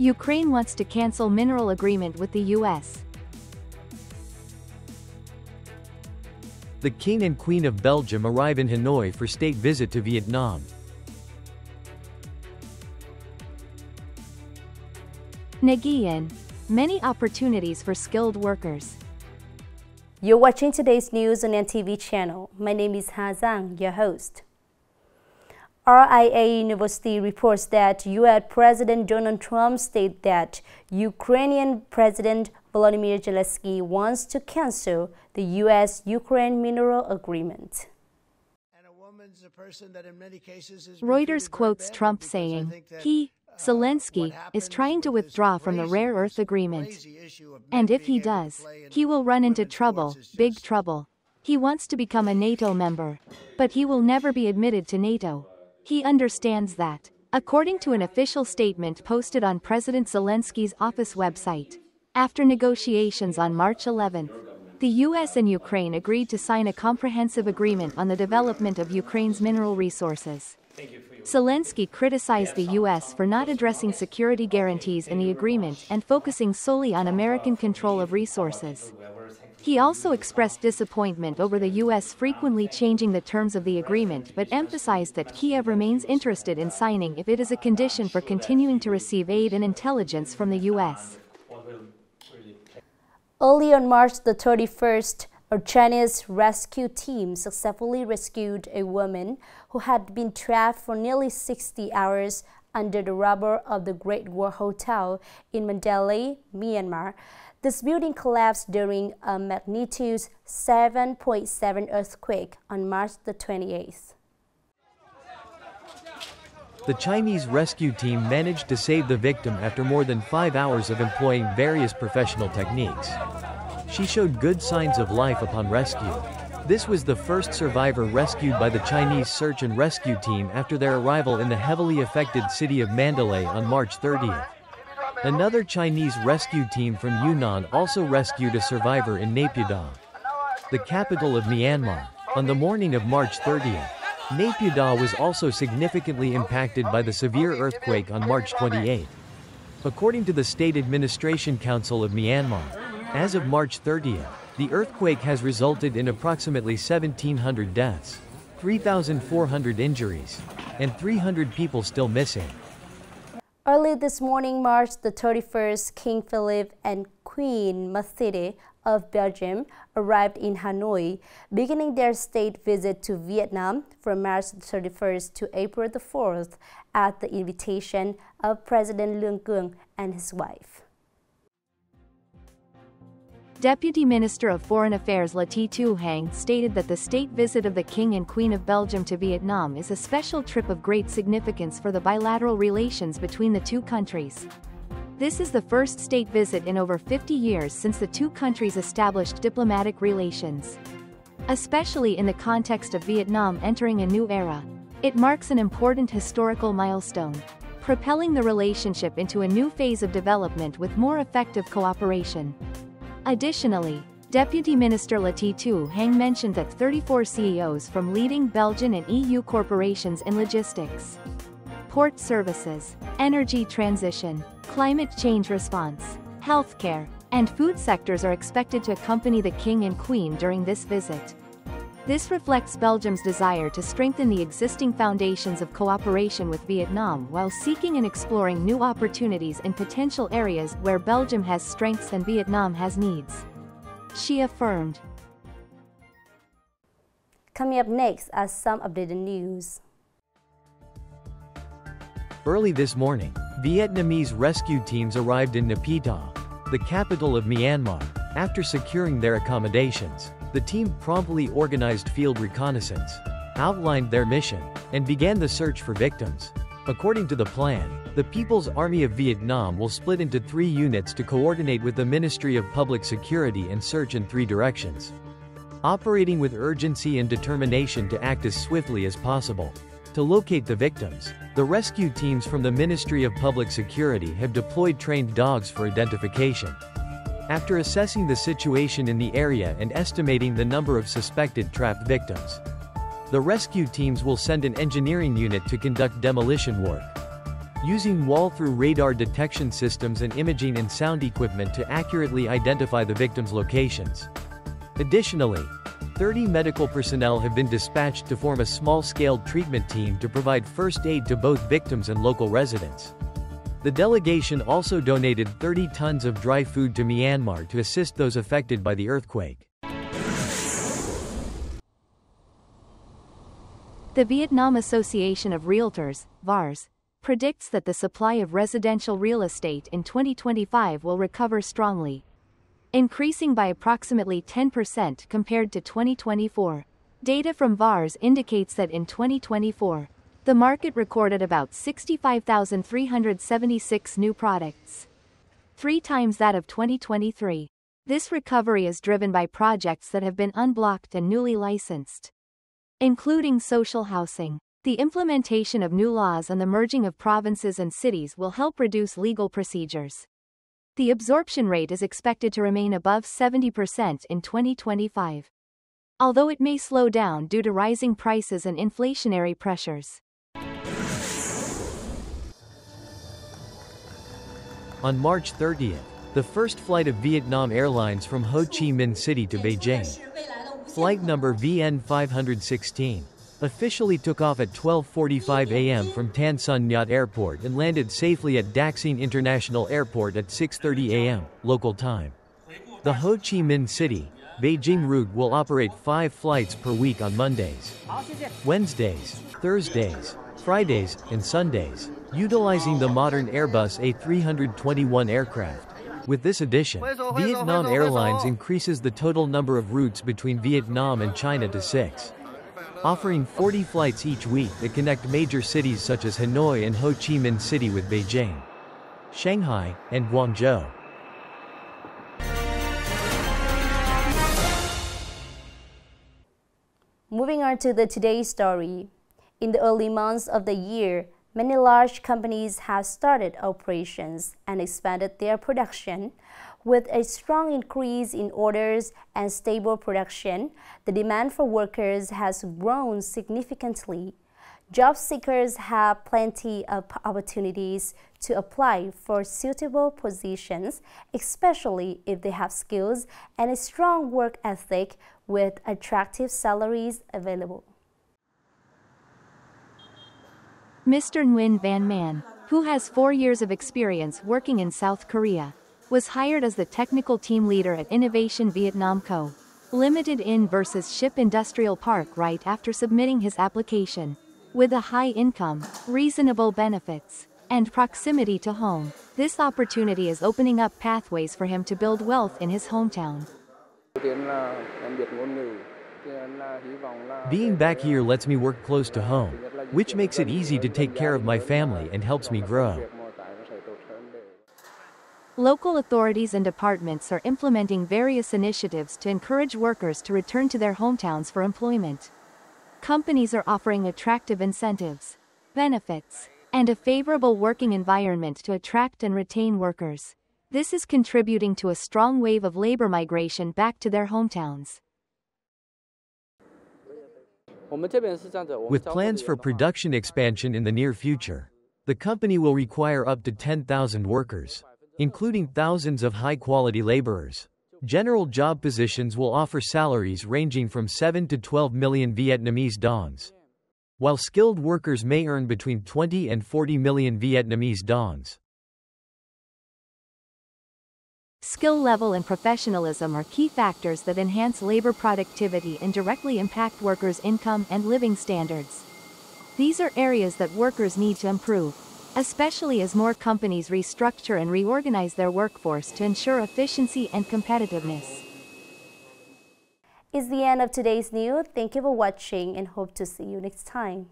Ukraine wants to cancel mineral agreement with the US. The King and Queen of Belgium arrive in Hanoi for state visit to Vietnam. Nghệ An. Many opportunities for skilled workers. You're watching today's news on NTV channel. My name is Ha Zhang, your host. RIA University reports that U.S. President Donald Trump stated that Ukrainian President Volodymyr Zelensky wants to cancel the U.S.-Ukraine mineral agreement. Reuters quotes Trump saying, Zelensky, is trying to withdraw from the rare earth agreement. And if he does, he will run into trouble, big trouble. He wants to become a NATO member. But he will never be admitted to NATO. He understands that. According to an official statement posted on President Zelensky's office website, after negotiations on March 11, the US and Ukraine agreed to sign a comprehensive agreement on the development of Ukraine's mineral resources. Zelensky criticized the US for not addressing security guarantees in the agreement and focusing solely on American control of resources. He also expressed disappointment over the US frequently changing the terms of the agreement but emphasized that Kiev remains interested in signing if it is a condition for continuing to receive aid and intelligence from the US. Early on March the 31st, a Chinese rescue team successfully rescued a woman who had been trapped for nearly 60 hours under the rubble of the Great Wall Hotel in Mandalay, Myanmar. This building collapsed during a magnitude 7.7 earthquake on March the 28th. The Chinese rescue team managed to save the victim after more than 5 hours of employing various professional techniques. She showed good signs of life upon rescue. This was the first survivor rescued by the Chinese search and rescue team after their arrival in the heavily affected city of Mandalay on March 30th. Another Chinese rescue team from Yunnan also rescued a survivor in Naypyidaw, the capital of Myanmar, on the morning of March 30th. Naypyidaw was also significantly impacted by the severe earthquake on March 28. According to the State Administration Council of Myanmar, as of March 30th, the earthquake has resulted in approximately 1,700 deaths, 3,400 injuries, and 300 people still missing. Early this morning, March the 31st, King Philip and Queen Mathilde of Belgium arrived in Hanoi, beginning their state visit to Vietnam from March 31st to April the 4th at the invitation of President Lương Cường and his wife. Deputy Minister of Foreign Affairs Lê Thu Hằng stated that the state visit of the King and Queen of Belgium to Vietnam is a special trip of great significance for the bilateral relations between the two countries. This is the first state visit in over 50 years since the two countries established diplomatic relations. Especially in the context of Vietnam entering a new era, it marks an important historical milestone, propelling the relationship into a new phase of development with more effective cooperation. Additionally, Deputy Minister Lê Thu Hằng mentioned that 34 CEOs from leading Belgian and EU corporations in logistics, port services, energy transition, climate change response, healthcare, and food sectors are expected to accompany the King and Queen during this visit. This reflects Belgium's desire to strengthen the existing foundations of cooperation with Vietnam while seeking and exploring new opportunities in potential areas where Belgium has strengths and Vietnam has needs. She affirmed. Coming up next are some updated news. Early this morning, Vietnamese rescue teams arrived in Naypyidaw, the capital of Myanmar, after securing their accommodations. The team promptly organized field reconnaissance, outlined their mission, and began the search for victims. According to the plan, the People's Army of Vietnam will split into 3 units to coordinate with the Ministry of Public Security and search in 3 directions, operating with urgency and determination to act as swiftly as possible. To locate the victims, the rescue teams from the Ministry of Public Security have deployed trained dogs for identification. After assessing the situation in the area and estimating the number of suspected trapped victims, the rescue teams will send an engineering unit to conduct demolition work. using wall-through radar detection systems and imaging and sound equipment to accurately identify the victims' locations. Additionally, 30 medical personnel have been dispatched to form a small-scale treatment team to provide first aid to both victims and local residents. The delegation also donated 30 tons of dry food to Myanmar to assist those affected by the earthquake. The Vietnam Association of Realtors, VARS, predicts that the supply of residential real estate in 2025 will recover strongly, increasing by approximately 10% compared to 2024. Data from VARS indicates that in 2024, the market recorded about 65,376 new products, 3 times that of 2023. This recovery is driven by projects that have been unblocked and newly licensed, including social housing. The implementation of new laws and the merging of provinces and cities will help reduce legal procedures. The absorption rate is expected to remain above 70% in 2025, although it may slow down due to rising prices and inflationary pressures. On March 30th, the first flight of Vietnam Airlines from Ho Chi Minh City to Beijing, flight number VN 516, officially took off at 12:45 a.m. from Tan Son Nhut Airport and landed safely at Dak Sing International Airport at 6:30 a.m. local time. The Ho Chi Minh City, Beijing route will operate 5 flights per week on Mondays, Wednesdays, Thursdays, Fridays, and Sundays, utilizing the modern Airbus A321 aircraft. With this addition, Vietnam Airlines increases the total number of routes between Vietnam and China to 6, offering 40 flights each week that connect major cities such as Hanoi and Ho Chi Minh City with Beijing, Shanghai, and Guangzhou. Moving on to today's story. In the early months of the year, many large companies have started operations and expanded their production. With a strong increase in orders and stable production, the demand for workers has grown significantly. Job seekers have plenty of opportunities to apply for suitable positions, especially if they have skills and a strong work ethic with attractive salaries available. Mr. Nguyen Van Man, who has 4 years of experience working in South Korea, was hired as the technical team leader at Innovation Vietnam Co. Limited in versus Ship Industrial Park right after submitting his application. With a high income, reasonable benefits, and proximity to home, this opportunity is opening up pathways for him to build wealth in his hometown. Being back here lets me work close to home, which makes it easy to take care of my family and helps me grow. Local authorities and departments are implementing various initiatives to encourage workers to return to their hometowns for employment. Companies are offering attractive incentives, benefits, and a favorable working environment to attract and retain workers. This is contributing to a strong wave of labor migration back to their hometowns. With plans for production expansion in the near future, the company will require up to 10,000 workers, including thousands of high-quality laborers. General job positions will offer salaries ranging from 7 to 12 million Vietnamese dons, while skilled workers may earn between 20 and 40 million Vietnamese dons. Skill level and professionalism are key factors that enhance labor productivity and directly impact workers' income and living standards. These are areas that workers need to improve, especially as more companies restructure and reorganize their workforce to ensure efficiency and competitiveness. It's the end of today's news. Thank you for watching and hope to see you next time.